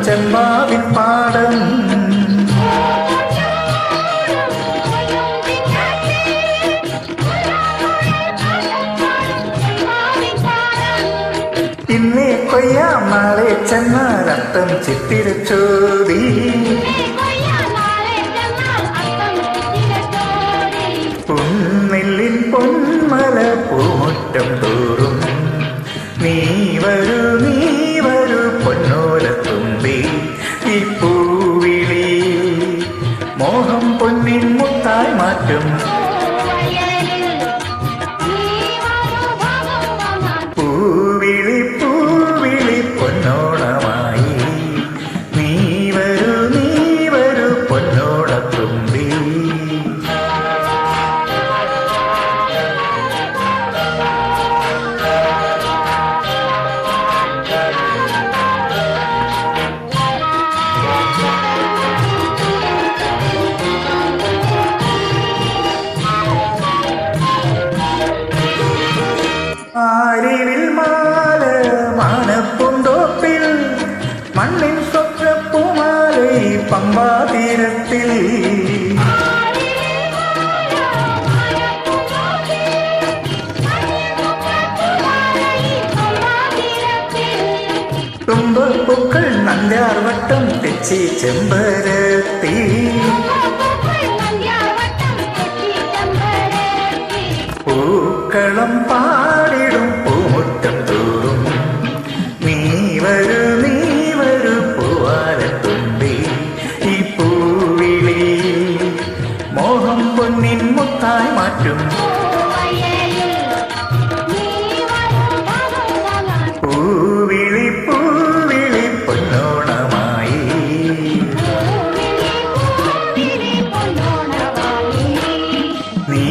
ചെമ്പാവിൻ പാടം ഇന്നേ കൊയ്യാം നാളെ ചെന്നാൽ അത്തം ചിത്തിരച്ചോടി പൊന്നെല്ലിൻ പൊന്മല പൂമുറ്റം തോറും നീ വരൂ പൊന്നോലത്തുമ്പി ഈ പൂവിളി മോഹം പൊന്നിൻ മുത്തായി മാറ്റും പൂവിളി പൂവിളി പൊന്നോണമായി നീ വരൂ പൊന്നോളത്തുമ്പി ആരിവിൽ മാല മാനപ്പുന്തോപ്പിൽ മണ്ണിൻ സ്വപ്നപ്പുമാല പമ്പാ തീരത്തിൽ തുമ്പപ്പൂക്കൾ നന്ദ്യാർവട്ടം തെച്ചി ചെമ്പരത്തി പൂക്കളം പാടിടും പൂമുറ്റം തോറും നീ വരൂ പൂവാലത്തുമ്പി ഈ പൂവിളി മോഹം പൊന്നിൻ മുത്തായി മാറ്റും പൂവിളി പൂവിളി പൊന്നോണമായി നീ